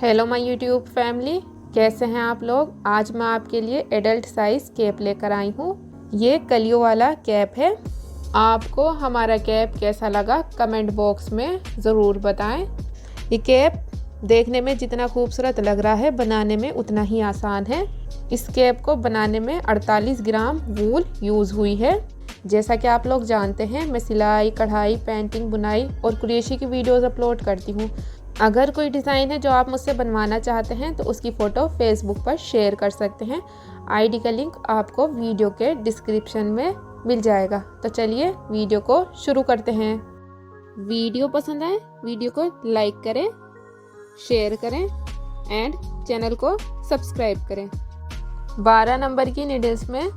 Hello my YouTube family, कैसे हैं आप लोग। आज मैं आपके लिए एडल्ट साइज़ कैप लेकर आई हूँ। ये कलियों वाला कैप है। आपको हमारा कैप कैसा लगा कमेंट बॉक्स में ज़रूर बताएं। ये कैप देखने में जितना खूबसूरत लग रहा है, बनाने में उतना ही आसान है। इस कैप को बनाने में 48 ग्राम वूल यूज़ हुई है। जैसा कि आप लोग जानते हैं, मैं सिलाई, कढ़ाई, पेंटिंग, बुनाई और क्रोशे की वीडियोज़ अपलोड करती हूँ। अगर कोई डिज़ाइन है जो आप मुझसे बनवाना चाहते हैं तो उसकी फ़ोटो फेसबुक पर शेयर कर सकते हैं। आईडी का लिंक आपको वीडियो के डिस्क्रिप्शन में मिल जाएगा। तो चलिए वीडियो को शुरू करते हैं। वीडियो पसंद आए वीडियो को लाइक करें, शेयर करें एंड चैनल को सब्सक्राइब करें। 12 नंबर की नीडल्स में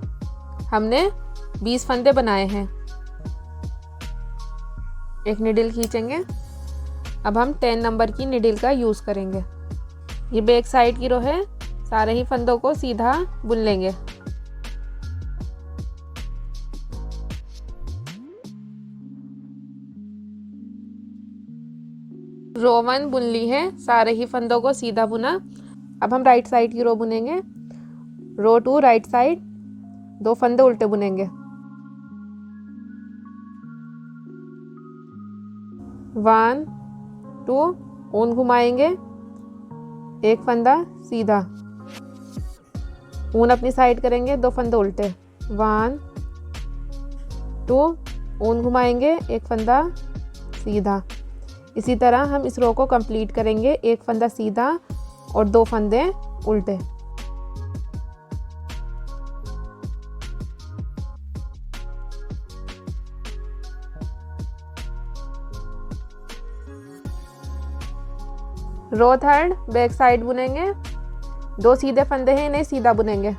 हमने 20 फंदे बनाए हैं। एक नीडल खींचेंगे। अब हम 10 नंबर की नीडल का यूज़ करेंगे। ये बैक साइड की रो है। सारे ही फंदों को सीधा बुन लेंगे। रो 1 बुन ली है, सारे ही फंदों को सीधा बुना। अब हम राइट साइड की रो बुनेंगे। रो 2 राइट साइड, 2 फंदे उल्टे बुनेंगे। 1 2 ऊन घुमाएंगे, एक फंदा सीधा, ऊन अपनी साइड करेंगे, 2 फंदे उल्टे। 1 2 ऊन घुमाएंगे, एक फंदा सीधा। इसी तरह हम इस रो को कंप्लीट करेंगे। एक फंदा सीधा और 2 फंदे उल्टे। रो 3 बैक साइड बुनेंगे। 2 सीधे फंदे हैं, इन्हें सीधा बुनेंगे।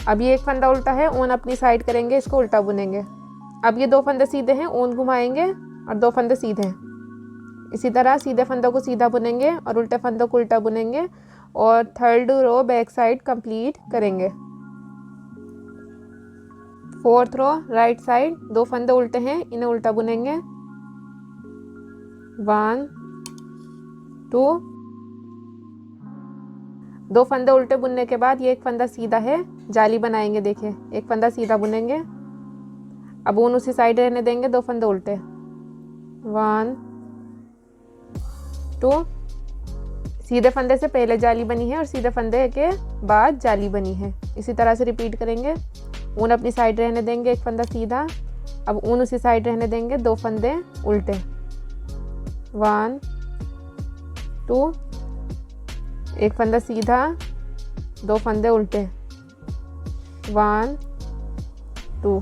अब ये एक फंदा उल्टा है, ऊन अपनी साइड करेंगे, इसको उल्टा बुनेंगे। अब ये 2 फंदे सीधे हैं, ऊन घुमाएंगे और 2 फंदे सीधे हैं। इसी तरह सीधे फंदों को सीधा बुनेंगे और उल्टे फंदों को उल्टा बुनेंगे और 3rd रो बैक साइड कंप्लीट करेंगे। 4th रो राइट साइड, 2 फंदे उल्टे हैं, इन्हें उल्टा बुनेंगे। 1 2 2 फंदे उल्टे बुनने के बाद ये एक फंदा सीधा है, जाली बनाएंगे। देखिए, एक फंदा सीधा बुनेंगे। अब ऊन उसी साइड रहने देंगे, 2 फंदे उल्टे। 1 2 सीधे फंदे से पहले जाली बनी है और सीधे फंदे के बाद जाली बनी है। इसी तरह से रिपीट करेंगे। ऊन अपनी साइड रहने देंगे, एक फंदा सीधा। अब ऊन उसी साइड रहने देंगे, 2 फंदे उल्टे। 1 2 एक फंदा सीधा, 2 फंदे उल्टे। 1 2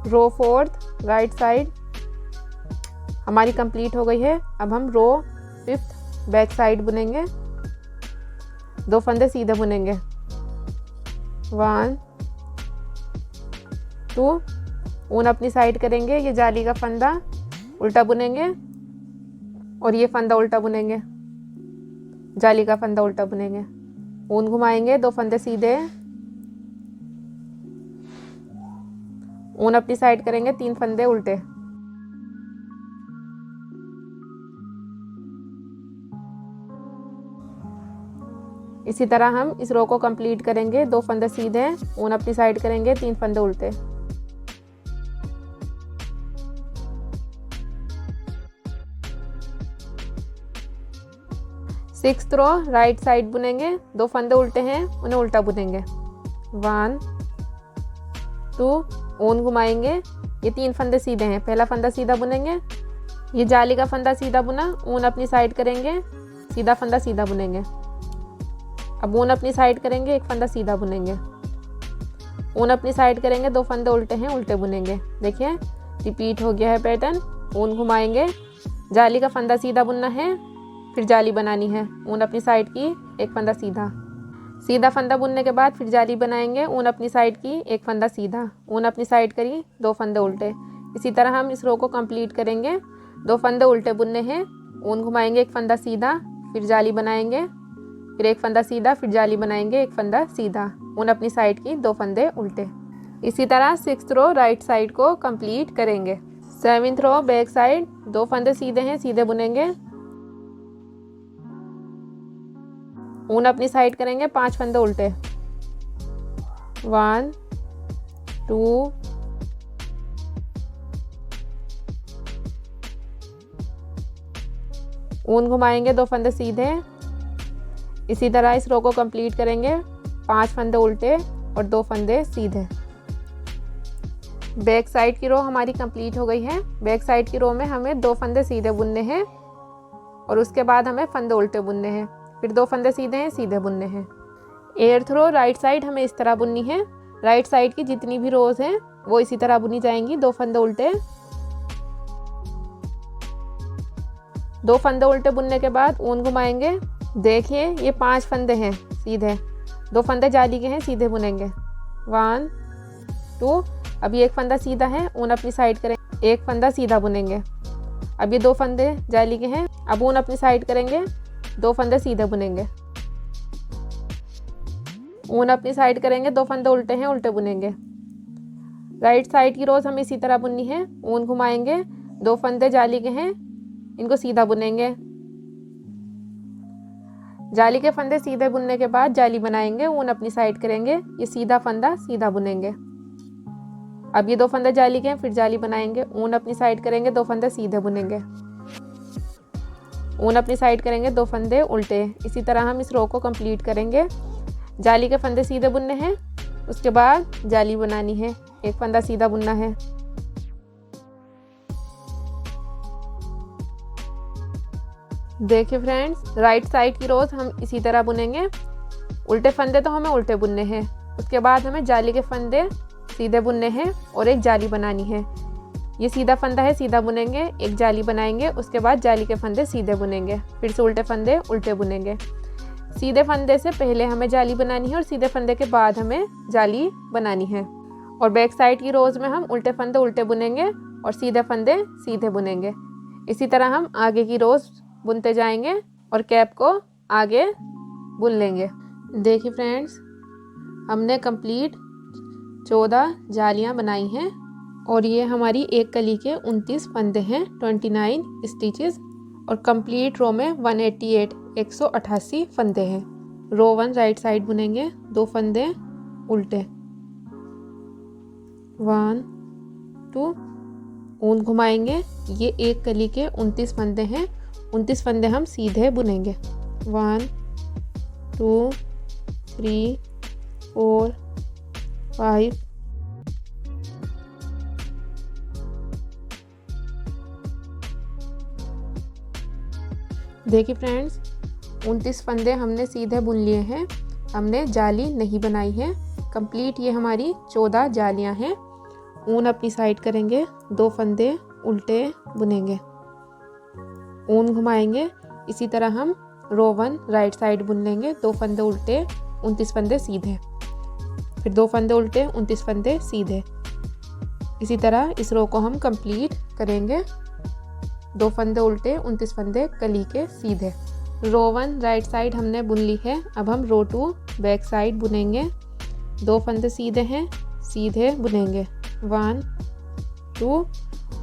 रो 4th राइट साइड हमारी कंप्लीट हो गई है। अब हम रो 5th बैक साइड बुनेंगे। 2 फंदे सीधे बुनेंगे। 1 2 ऊन अपनी साइड करेंगे, ये जाली का फंदा उल्टा बुनेंगे और ये फंदा उल्टा बुनेंगे। जाली का फंदा उल्टा बुनेंगे। ऊन घुमाएंगे, 2 फंदे सीधे, ऊन अपनी साइड करेंगे, 3 फंदे उल्टे। इसी तरह हम इस रो को कंप्लीट करेंगे। 2 फंदे सीधे, ऊन अपनी साइड करेंगे, 3 फंदे उल्टे। सिक्स्थ रो राइट साइड बुनेंगे। 2 फंदे उल्टे हैं, उन्हें उल्टा बुनेंगे। 1 2 ऊन घुमाएंगे, ये 3 फंदे सीधे हैं। पहला फंदा सीधा बुनेंगे, ये जाली का फंदा सीधा बुना, ऊन अपनी साइड करेंगे, सीधा फंदा सीधा बुनेंगे। अब ऊन अपनी साइड करेंगे, एक फंदा सीधा बुनेंगे। ऊन अपनी साइड करेंगे, 2 फंदे उल्टे हैं, उल्टे बुनेंगे। देखिए, रिपीट हो गया है पैटर्न। ऊन घुमाएंगे, जाली का फंदा सीधा बुनना है, फिर जाली बनानी है। ऊन अपनी साइड की, एक फंदा सीधा। सीधा फंदा बुनने के बाद फिर जाली बनाएंगे। ऊन अपनी साइड की, एक फंदा सीधा, ऊन अपनी साइड करी, 2 फंदे उल्टे। इसी तरह हम इस रो को कंप्लीट करेंगे। 2 फंदे उल्टे बुनने हैं, ऊन घुमाएंगे, एक फंदा सीधा, फिर जाली बनाएंगे, फिर एक फंदा सीधा, फिर जाली बनाएंगे, एक फंदा सीधा, ऊन अपनी साइड की, 2 फंदे उल्टे। इसी तरह 6th रो राइट साइड को कंप्लीट करेंगे। 7th रो बैक साइड, 2 फंदे सीधे हैं, सीधे बुनेंगे, ऊन अपनी साइड करेंगे, 5 फंदे उल्टे, 1 2 ऊन घुमाएंगे, 2 फंदे सीधे। इसी तरह इस रो को कंप्लीट करेंगे, 5 फंदे उल्टे और 2 फंदे सीधे। बैक साइड की रो हमारी कंप्लीट हो गई है। बैक साइड की रो में हमें 2 फंदे सीधे बुनने हैं और उसके बाद हमें फंदे उल्टे बुनने हैं, फिर 2 फंदे सीधे हैं, सीधे बुनने हैं। 8th रो राइट साइड हमें इस तरह बुननी है। राइट साइड की जितनी भी रोज हैं वो इसी तरह बुनी जाएंगी। 2 फंदे उल्टे, 2 फंदे उल्टे बुनने के बाद ऊन घुमाएंगे। देखिए ये 5 फंदे हैं सीधे, 2 फंदे जाली के हैं, सीधे बुनेंगे, 1 2। अब ये एक फंदा सीधा है, ऊन अपनी साइड करेंगे, एक फंदा सीधा बुनेंगे। अब ये 2 फंदे जाली के हैं, अब ऊन अपनी साइड करेंगे, 2 फंदे सीधे बुनेंगे, ऊन अपनी साइड करेंगे, 2 फंदे उल्टे हैं, उल्टे बुनेंगे। राइट साइड की रोज हमें इसी तरह बुननी है। ऊन घुमाएंगे, 2 फंदे जाली के हैं, इनको सीधा बुनेंगे, जाली के फंदे सीधे बुनने के बाद जाली बनाएंगे, ऊन अपनी साइड करेंगे, ये सीधा फंदा सीधा बुनेंगे। अब ये 2 फंदे जाली के हैं, फिर जाली बनाएंगे, ऊन अपनी साइड करेंगे, 2 फंदे सीधे बुनेंगे, ऊन अपनी साइड करेंगे, 2 फंदे उल्टे। इसी तरह हम इस रो को कंप्लीट करेंगे। जाली के फंदे सीधे बुनने हैं, उसके बाद जाली बनानी है, एक फंदा सीधा बुनना है। देखिए फ्रेंड्स, राइट साइड की रोज हम इसी तरह बुनेंगे। उल्टे फंदे तो हमें उल्टे बुनने हैं, उसके बाद हमें जाली के फंदे सीधे बुनने हैं और एक जाली बनानी है। ये सीधा फंदा है, सीधा बुनेंगे, एक जाली बनाएंगे, उसके बाद जाली के फंदे सीधे बुनेंगे, फिर से उल्टे फंदे उल्टे बुनेंगे। सीधे फंदे से पहले हमें जाली बनानी है और सीधे फंदे के बाद हमें जाली बनानी है। और बैक साइड की रोज में हम उल्टे फंदे उल्टे बुनेंगे और सीधे फंदे सीधे बुनेंगे। इसी तरह हम आगे की रोज बुनते जाएंगे और कैप को आगे बुन लेंगे। देखिए फ्रेंड्स, हमने कंप्लीट 14 जालियां बनाई हैं और ये हमारी एक कली के 29 फंदे हैं, 29 स्टिचेस। और कंप्लीट रो में 188 फंदे हैं। रो 1 राइट साइड बुनेंगे, 2 फंदे उल्टे, 1 2, ऊन घुमाएंगे। ये एक कली के 29 फंदे हैं, 29 फंदे हम सीधे बुनेंगे, 1 2 3 4 5 देखिए फ्रेंड्स, 29 फंदे हमने सीधे बुन लिए हैं, हमने जाली नहीं बनाई है। कंप्लीट ये हमारी 14 जालियां हैं। ऊन अपनी साइड करेंगे, 2 फंदे उल्टे बुनेंगे, ऊन घुमाएंगे। इसी तरह हम रो 1 राइट साइड बुन लेंगे, 2 फंदे उल्टे, 29 फंदे सीधे, फिर 2 फंदे उल्टे, 29 फंदे सीधे। इसी तरह इस रो को हम कंप्लीट करेंगे, 2 फंदे उल्टे, 29 फंदे कली के सीधे। रो 1 राइट साइड हमने बुन ली है। अब हम रो 2 बैक साइड बुनेंगे, 2 फंदे सीधे हैं, सीधे बुनेंगे, 1 2,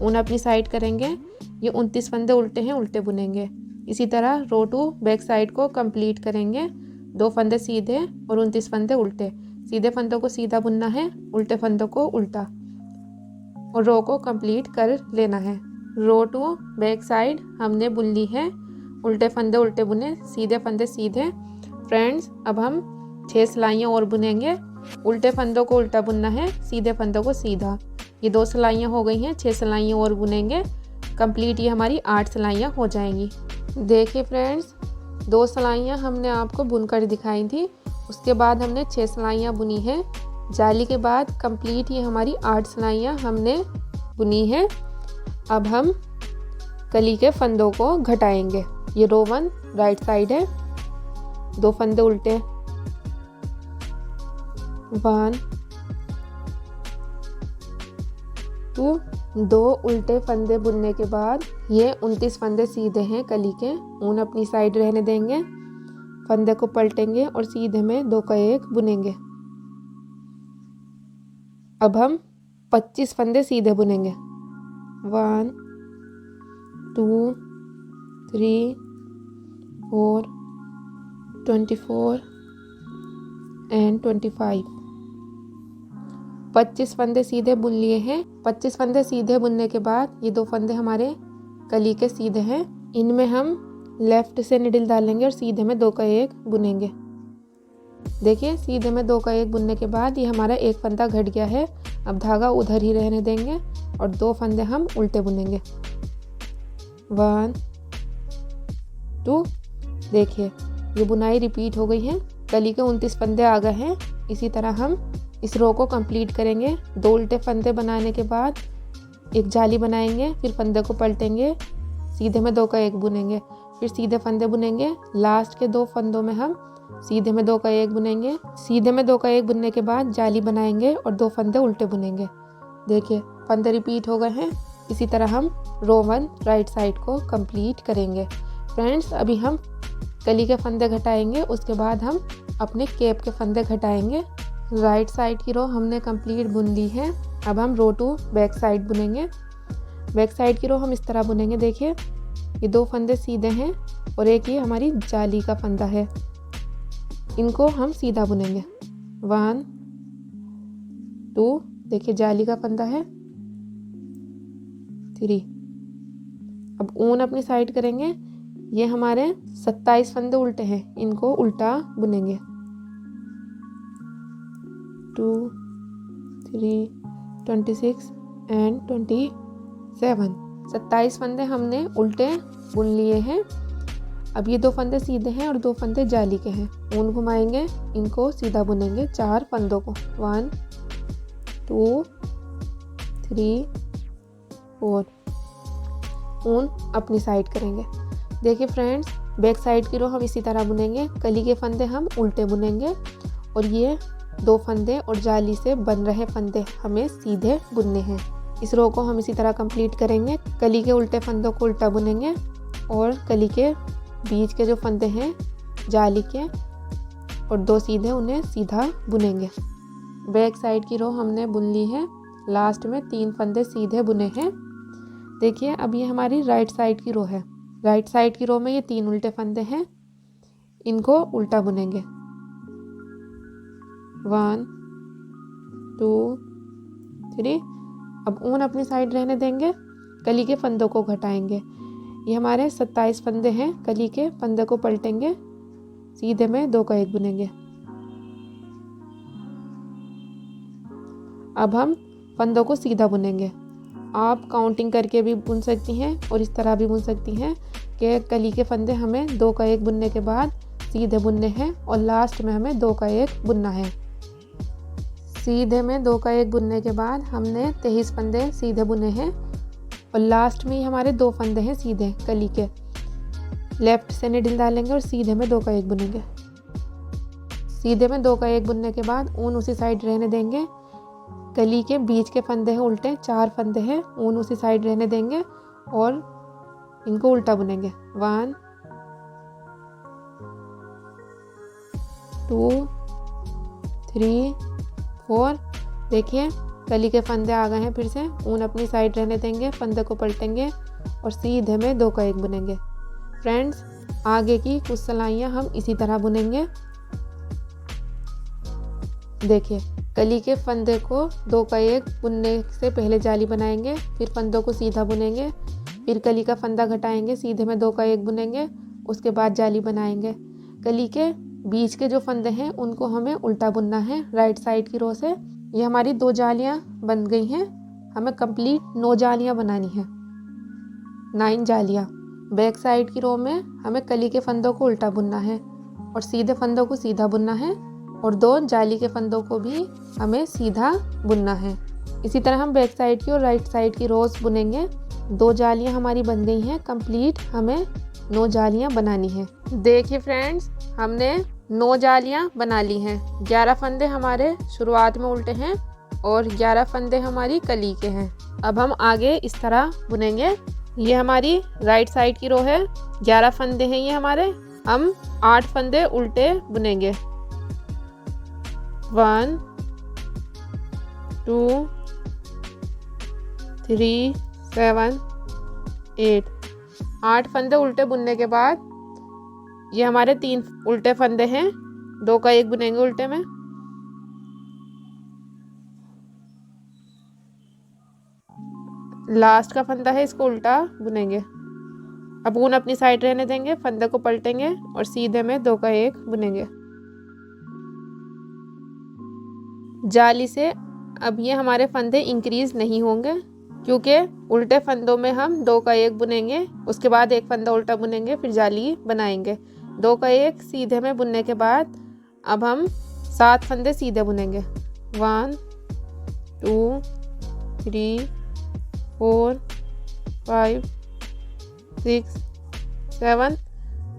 ऊन अपनी साइड करेंगे। ये 29 फंदे उल्टे हैं, उल्टे बुनेंगे। इसी तरह रो 2 बैक साइड को कंप्लीट करेंगे, 2 फंदे सीधे और 29 फंदे उल्टे। सीधे फंदों को सीधा बुनना है, उल्टे फंदों को उल्टा, और रो को कंप्लीट कर लेना है। रो 2 बैक साइड हमने बुन ली है, उल्टे फंदे उल्टे बुने, सीधे फंदे सीधे। फ्रेंड्स, अब हम 6 सिलाइयाँ और बुनेंगे। उल्टे फंदों को उल्टा बुनना है, सीधे फंदों को सीधा। ये 2 सिलाइयाँ हो गई हैं, 6 सिलाइयाँ और बुनेंगे। कंप्लीट ये हमारी 8 सिलाइयाँ हो जाएंगी। देखिए फ्रेंड्स, 2 सिलाइयाँ हमने आपको बुनकर दिखाई थी, उसके बाद हमने 6 सिलाइयाँ बुनी है। जाली के बाद कंप्लीट ये हमारी 8 सिलाइयाँ हमने बुनी है। अब हम कली के फंदों को घटाएंगे। ये रो 1 राइट साइड है, 2 फंदे उल्टे, 1 2 दो उल्टे फंदे बुनने के बाद ये 29 फंदे सीधे हैं कली के, ऊन अपनी साइड रहने देंगे, फंदे को पलटेंगे और सीधे में 2 का 1 बुनेंगे। अब हम 25 फंदे सीधे बुनेंगे। 1 2 3 4 24 एंड 25। 25 फंदे सीधे बुन लिए हैं। 25 फंदे सीधे बुनने के बाद ये 2 फंदे हमारे कली के सीधे हैं, इनमें हम लेफ्ट से निडल डालेंगे और सीधे में 2 का 1 बुनेंगे। देखिए सीधे में 2 का 1 बुनने के बाद ये हमारा एक फंदा घट गया है। अब धागा उधर ही रहने देंगे और 2 फंदे हम उल्टे बुनेंगे। 1 2। देखिए ये बुनाई रिपीट हो गई है। कली के 29 फंदे आ गए हैं। इसी तरह हम इस रो को कंप्लीट करेंगे। 2 उल्टे फंदे बनाने के बाद एक जाली बनाएंगे, फिर फंदे को पलटेंगे, सीधे में 2 का 1 बुनेंगे, फिर सीधे फंदे बुनेंगे। लास्ट के 2 फंदों में हम सीधे में 2 का 1 बुनेंगे। सीधे में 2 का 1 बुनने के बाद जाली बनाएंगे और 2 फंदे उल्टे बुनेंगे। देखिए फंदे रिपीट हो गए हैं। इसी तरह हम रो 1 राइट साइड को कंप्लीट करेंगे। फ्रेंड्स अभी हम कली के फंदे घटाएंगे, उसके बाद हम अपने केप के फंदे घटाएंगे। राइट साइड की रो हमने कंप्लीट बुन ली है। अब हम रो 2 बैक साइड बुनेंगे। बैक साइड की रो हम इस तरह बुनेंगे। देखिए ये 2 फंदे सीधे हैं और एक ये हमारी जाली का फंदा है, इनको हम सीधा बुनेंगे। 1 2। देखिए जाली का फंदा है। 3। अब ऊन अपनी साइड करेंगे। ये हमारे 27 फंदे उल्टे हैं, इनको उल्टा बुनेंगे। 2 3 26 एंड 27। 27 फंदे हमने उल्टे बुन लिए हैं। अब ये 2 फंदे सीधे हैं और 2 फंदे जाली के हैं। ऊन घुमाएंगे, इनको सीधा बुनेंगे 4 फंदों को। 1 2 3 4। ऊन अपनी साइड करेंगे। देखिए फ्रेंड्स बैक साइड की रो हम इसी तरह बुनेंगे। कली के फंदे हम उल्टे बुनेंगे और ये 2 फंदे और जाली से बन रहे फंदे हमें सीधे बुनने हैं। इस रो को हम इसी तरह कंप्लीट करेंगे। कली के उल्टे फंदों को उल्टा बुनेंगे और कली के बीच के जो फंदे हैं जाली के और 2 सीधे, उन्हें सीधा बुनेंगे। बैक साइड की रो हमने बुन ली है। लास्ट में 3 फंदे सीधे बुने हैं। देखिए अब ये हमारी राइट साइड की रो है। राइट साइड की रो में ये 3 उल्टे फंदे हैं, इनको उल्टा बुनेंगे। 1 2 3। अब ऊन अपनी साइड रहने देंगे, कली के फंदों को घटाएंगे। ये हमारे 27 फंदे हैं। कली के फंदे को पलटेंगे, सीधे में 2 का 1 बुनेंगे। अब हम फंदों को सीधा बुनेंगे। आप काउंटिंग करके भी बुन सकती हैं और इस तरह भी बुन सकती हैं कि कली के फंदे हमें 2 का 1 बुनने के बाद सीधे बुनने हैं और लास्ट में हमें 2 का 1 बुनना है। सीधे में 2 का 1 बुनने के बाद हमने 23 फंदे सीधे बुने हैं और लास्ट में ही हमारे 2 फंदे हैं सीधे कली के। लेफ्ट से निडल डालेंगे और सीधे में 2 का 1 बुनेंगे। सीधे में 2 का 1 बुनने के बाद ऊन उसी साइड रहने देंगे। कली के बीच के फंदे हैं उल्टे, 4 फंदे हैं, ऊन उसी साइड रहने देंगे और इनको उल्टा बुनेंगे। 1 2 3 4। देखिए कली के फंदे आ गए हैं। फिर से ऊन अपनी साइड रहने देंगे, फंदे को पलटेंगे और सीधे में 2 का 1 बुनेंगे। फ्रेंड्स आगे की कुछ सिलाइयाँ हम इसी तरह बुनेंगे। देखिए कली के फंदे को 2 का 1 बुनने से पहले जाली बनाएंगे, फिर फंदों को सीधा बुनेंगे, फिर कली का फंदा घटाएंगे, सीधे में 2 का 1 बुनेंगे, उसके बाद जाली बनाएंगे। कली के बीच के जो फंदे हैं उनको हमें उल्टा बुनना है राइट साइड की रो से। ये हमारी 2 जालियां बन गई हैं। हमें कंप्लीट 9 जालियां बनानी है, 9 जालियां। बैक साइड की रो में हमें कली के फंदों को उल्टा बुनना है और सीधे फंदों को सीधा बुनना है और 2 जाली के फंदों को भी हमें सीधा बुनना है। इसी तरह हम बैक साइड की और राइट साइड की रोज बुनेंगे। 2 जालियां हमारी बन गई हैं कंप्लीट, हमें 9 जालियां बनानी है। देखिए फ्रेंड्स हमने 9 जालियां बना ली हैं। 11 फंदे हमारे शुरुआत में उल्टे हैं और 11 फंदे हमारी कली के हैं। अब हम आगे इस तरह बुनेंगे। ये हमारी राइट साइड की रो है, 11 फंदे हैं ये हमारे। हम 8 फंदे उल्टे बुनेंगे। 1 2 3 7 8 8 फंदे उल्टे बुनने के बाद ये हमारे 3 उल्टे फंदे हैं, 2 का 1 बुनेंगे उल्टे में। लास्ट का फंदा है, इसको उल्टा बुनेंगे। अब ऊन अपनी साइड रहने देंगे, फंदे को पलटेंगे और सीधे में 2 का 1 बुनेंगे। जाली से अब ये हमारे फंदे इंक्रीज नहीं होंगे, क्योंकि उल्टे फंदों में हम 2 का 1 बुनेंगे, उसके बाद 1 फंदा उल्टा बुनेंगे, फिर जाली बनाएंगे। 2 का 1 सीधे में बुनने के बाद अब हम 7 फंदे सीधे बुनेंगे। 1 2 3 4 5 6 7।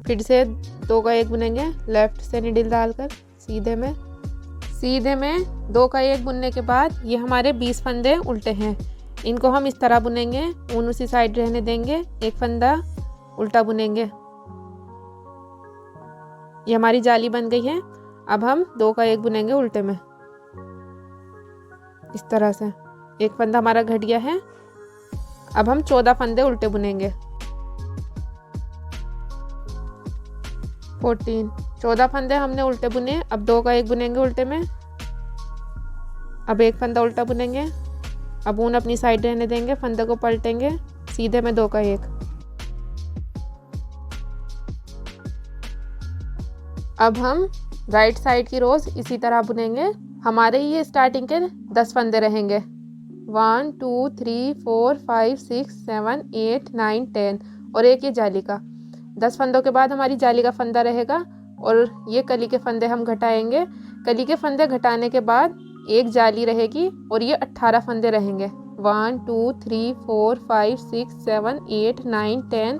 फिर से 2 का 1 बुनेंगे, लेफ्ट से नीडल डालकर सीधे में 2 का 1 बुनने के बाद ये हमारे 20 फंदे उल्टे हैं, इनको हम इस तरह बुनेंगे। ऊन उसी साइड रहने देंगे, 1 फंदा उल्टा बुनेंगे। ये हमारी जाली बन गई है। अब हम 2 का 1 बुनेंगे उल्टे में इस तरह से। 1 फंदा हमारा घट गया है। अब हम 14 फंदे उल्टे बुनेंगे। 14 फंदे हमने उल्टे बुने। अब 2 का 1 बुनेंगे उल्टे में। अब 1 फंदा उल्टा बुनेंगे। अब ऊन अपनी साइड रहने देंगे, फंदे को पलटेंगे, सीधे में 2 का 1। अब हम राइट साइड की रोज इसी तरह बुनेंगे। हमारे ये स्टार्टिंग के 10 फंदे रहेंगे। 1 2 3 4 5 6 7 8 9 10 और एक ये जाली का। 10 फंदों के बाद हमारी जाली का फंदा रहेगा और ये कली के फंदे हम घटाएंगे। कली के फंदे घटाने के बाद एक जाली रहेगी और ये 18 फंदे रहेंगे। 1 2 3 4 5 6 7 8 9 10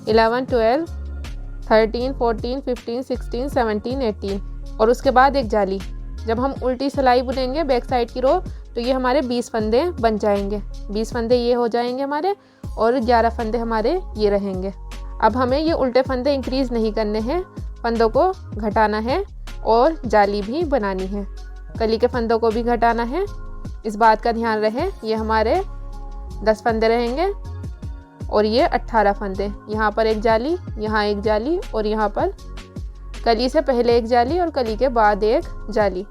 11 12 13 14 15 16 17 18 और उसके बाद एक जाली। जब हम उल्टी सिलाई बुनेंगे बैक साइड की रो तो ये हमारे 20 फंदे बन जाएंगे। 20 फंदे ये हो जाएंगे हमारे और 11 फंदे हमारे ये रहेंगे। अब हमें ये उल्टे फंदे इंक्रीज नहीं करने हैं, फंदों को घटाना है और जाली भी बनानी है। कली के फंदों को भी घटाना है, इस बात का ध्यान रहे। ये हमारे 10 फंदे रहेंगे और ये 18 फंदे। यहाँ पर एक जाली, यहाँ एक जाली और यहाँ पर कली से पहले एक जाली और कली के बाद एक जाली।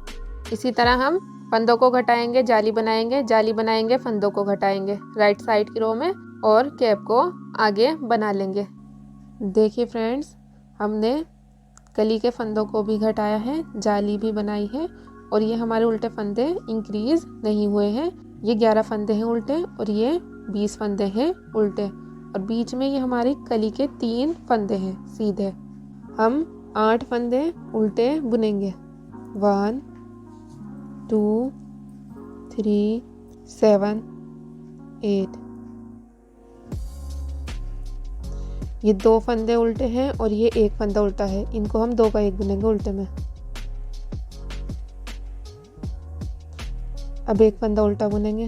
इसी तरह हम फंदों को घटाएंगे, जाली बनाएंगे, फंदों को घटाएंगे राइट साइड की रो में और कैप को आगे बना लेंगे। देखिए फ्रेंड्स, हमने कली के फंदों को भी घटाया है, जाली भी बनाई है और ये हमारे उल्टे फंदे इंक्रीज नहीं हुए हैं। ये 11 फंदे हैं उल्टे और ये 20 फंदे हैं उल्टे और बीच में ये हमारी कली के 3 फंदे हैं सीधे। हम 8 फंदे उल्टे बुनेंगे। 1 2 3 7 8। ये 2 फंदे उल्टे हैं और ये 1 फंदा उल्टा है, इनको हम 2 का 1 बुनेंगे उल्टे में। अब 1 फंदा उल्टा बुनेंगे,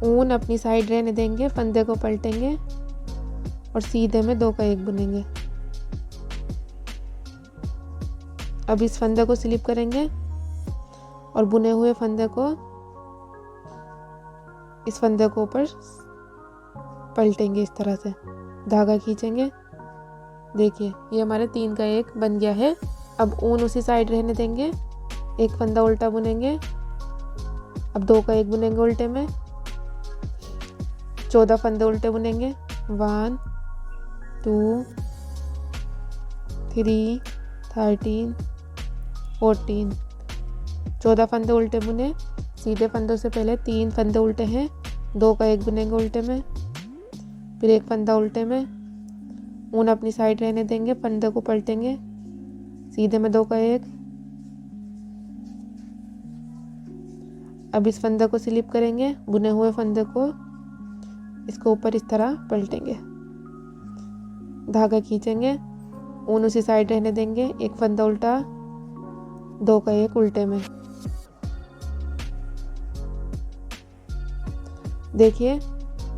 ऊन अपनी साइड रहने देंगे, फंदे को पलटेंगे और सीधे में 2 का 1 बुनेंगे। अब इस फंदे को स्लिप करेंगे और बुने हुए फंदे को इस फंदे को ऊपर पलटेंगे, इस तरह से धागा खींचेंगे। देखिए ये हमारे 3 का 1 बन गया है। अब ऊन उसी साइड रहने देंगे, 1 फंदा उल्टा बुनेंगे। अब 2 का 1 बुनेंगे उल्टे में। 14 फंदे उल्टे बुनेंगे। 1 2 3 13 14। 14 फंदे उल्टे बुने। सीधे फंदों से पहले 3 फंदे उल्टे हैं, 2 का 1 बुनेंगे उल्टे में, फिर 1 फंदा उल्टे में। ऊन अपनी साइड रहने देंगे, फंदे को पलटेंगे, सीधे में 2 का 1। अब इस फंदे को स्लिप करेंगे, बुने हुए फंदे को इसको ऊपर इस तरह पलटेंगे, धागा खींचेंगे, ऊन उसी साइड रहने देंगे, 1 फंदा उल्टा, 2 का 1 उल्टे में। देखिए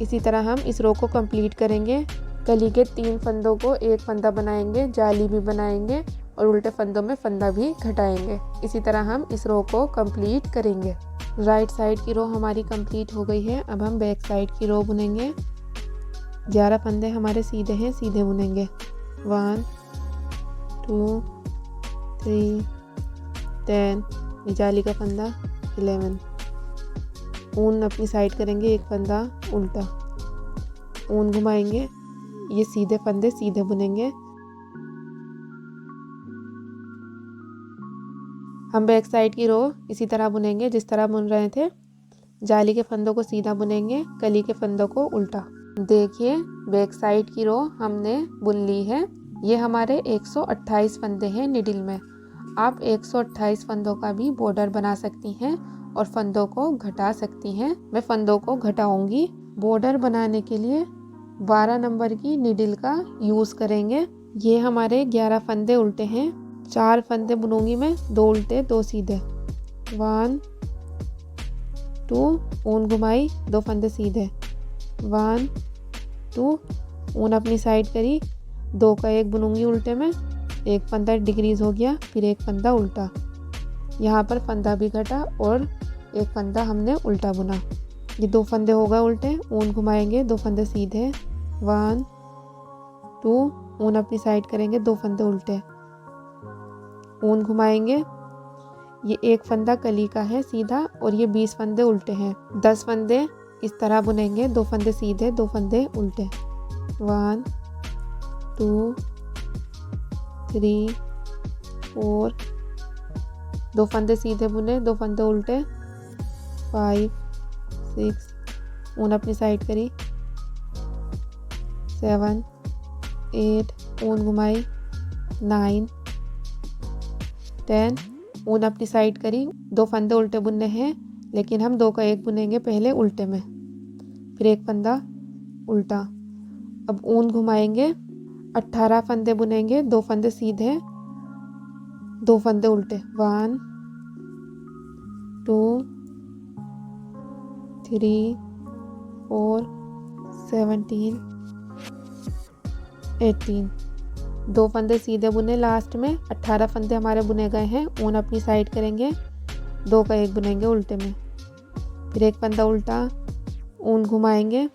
इसी तरह हम इस रो को कंप्लीट करेंगे। कली के 3 फंदों को एक फंदा बनाएंगे, जाली भी बनाएंगे और उल्टे फंदों में फंदा भी घटाएंगे। इसी तरह हम इस रो को कंप्लीट करेंगे। राइट साइड की रो हमारी कंप्लीट हो गई है। अब हम बैक साइड की रो बुनेंगे। 11 फंदे हमारे सीधे हैं, सीधे बुनेंगे। 1 2 3 10, जाली का फंदा 11। ऊन अपनी साइड करेंगे, एक फंदा उल्टा, ऊन घुमाएंगे, ये सीधे फंदे सीधे बुनेंगे। हम बैक साइड की रो इसी तरह बुनेंगे जिस तरह बुन रहे थे। जाली के फंदों को सीधा बुनेंगे, कली के फंदों को उल्टा। देखिए बैक साइड की रो हमने बुन ली है। ये हमारे 128 फंदे हैं निडिल में। आप 128 फंदों का भी बॉर्डर बना सकती हैं और फंदों को घटा सकती हैं। मैं फंदों को घटाऊंगी। बॉर्डर बनाने के लिए 12 नंबर की निडिल का यूज़ करेंगे। ये हमारे 11 फंदे उल्टे हैं। 4 फंदे बुनूंगी मैं, 2 उल्टे 2 सीधे। 1 2, ऊन घुमाई, 2 फंदे सीधे। 1 2, ऊन अपनी साइड करी, 2 का 1 बुनूंगी उल्टे में, एक फंदा डिक्रीज हो गया, फिर एक फंदा उल्टा। यहाँ पर फंदा भी घटा और एक फंदा हमने उल्टा बुना। ये 2 फंदे हो गए उल्टे, ऊन घुमाएंगे, 2 फंदे सीधे। 1 2, ऊन अपनी साइड करेंगे, 2 फंदे उल्टे, ऊन घुमाएंगे। ये एक फंदा कली का है सीधा और ये 20 फंदे उल्टे हैं। 10 फंदे इस तरह बुनेंगे, 2 फंदे सीधे, 2 फंदे उल्टे। 1 2 3 4, 2 फंदे सीधे बुने, 2 फंदे उल्टे। 5 6, ऊन अपनी साइड करी। 7 8, ऊन घुमाई। 9 10, ऊन अपनी साइड करी। 2 फंदे उल्टे बुनने हैं, लेकिन हम 2 का 1 बुनेंगे पहले उल्टे में, फिर एक फंदा उल्टा। अब ऊन घुमाएंगे, 18 फंदे बुनेंगे, 2 फंदे सीधे, 2 फंदे उल्टे। 1 2 3 4 17 18, 2 फंदे सीधे बुने लास्ट में। 18 फंदे हमारे बुने गए हैं। ऊन अपनी साइड करेंगे, 2 का 1 बुनेंगे उल्टे में, फिर एक फंदा उल्टा, ऊन घुमाएंगे,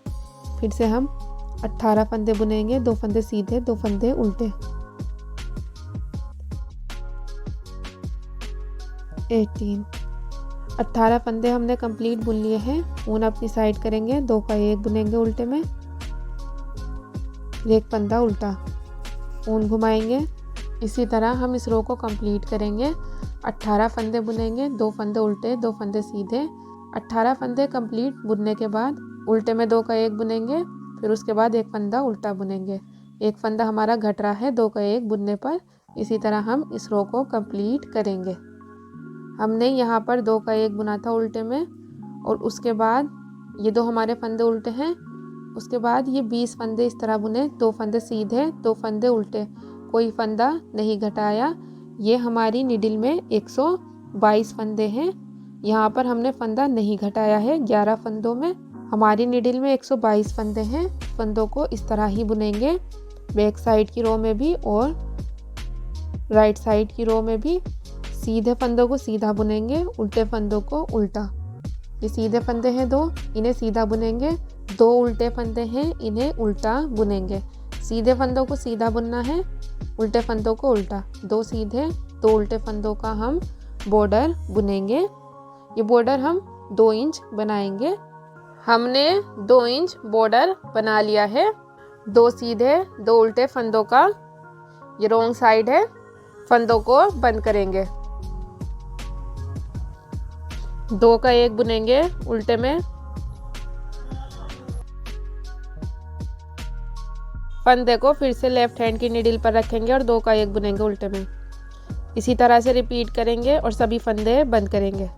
फिर से हम 18 फंदे बुनेंगे, 2 फंदे सीधे, 2 फंदे उल्टे। 18, 18 फंदे हमने कंप्लीट बुन लिए हैं। ऊन अपनी साइड करेंगे, 2 का 1 बुनेंगे उल्टे में, फिर एक फंदा उल्टा, ऊन घुमाएंगे। इसी तरह हम इस रो को कंप्लीट करेंगे। 18 फंदे बुनेंगे, 2 फंदे उल्टे, 2 फंदे सीधे। 18 फंदे कंप्लीट बुनने के बाद उल्टे में 2 का 1 बुनेंगे, फिर उसके बाद एक फंदा उल्टा बुनेंगे। एक फंदा हमारा घट रहा है 2 का 1 बुनने पर। इसी तरह हम इस रो को कंप्लीट करेंगे। हमने यहाँ पर 2 का 1 बुना था उल्टे में, और उसके बाद ये 2 हमारे फंदे उल्टे हैं। उसके बाद ये 20 फंदे इस तरह बुने, 2 फंदे सीधे, 2 फंदे उल्टे, कोई फंदा नहीं घटाया। ये हमारी निडिल में 122 फंदे हैं। यहाँ पर हमने फंदा नहीं घटाया है। 11 फंदों में हमारी निडिल में 122 फंदे हैं। फंदों को इस तरह ही बुनेंगे, बैक साइड की रो में भी और राइट साइड की रो में भी। सीधे फंदों को सीधा बुनेंगे, उल्टे फंदों को उल्टा। ये सीधे फंदे हैं 2, इन्हें सीधा बुनेंगे। 2 उल्टे फंदे हैं, इन्हें उल्टा बुनेंगे। सीधे फंदों को सीधा बुनना है, उल्टे फंदों को उल्टा। 2 सीधे 2 उल्टे फंदों का हम बॉर्डर बुनेंगे। ये बॉर्डर हम 2 इंच बनाएंगे। हमने 2 इंच बॉर्डर बना लिया है। 2 सीधे 2 उल्टे फंदों का, ये रॉन्ग साइड है, फंदों को बंद करेंगे। 2 का 1 बुनेंगे उल्टे में, फंदे को फिर से लेफ्ट हैंड की निडिल पर रखेंगे और 2 का 1 बुनेंगे उल्टे में। इसी तरह से रिपीट करेंगे और सभी फंदे बंद करेंगे।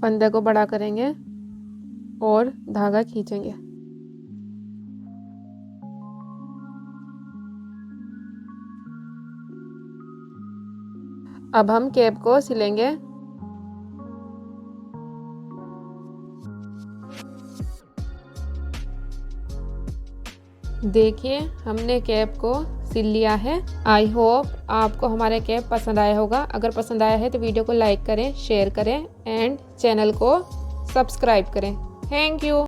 फंदे को बड़ा करेंगे और धागा खींचेंगे। अब हम कैप को सिलेंगे। देखिए हमने कैप को सिल लिया है। आई होप आपको हमारा कैप पसंद आया होगा। अगर पसंद आया है तो वीडियो को लाइक करें, शेयर करें एंड चैनल को सब्सक्राइब करें। Thank you.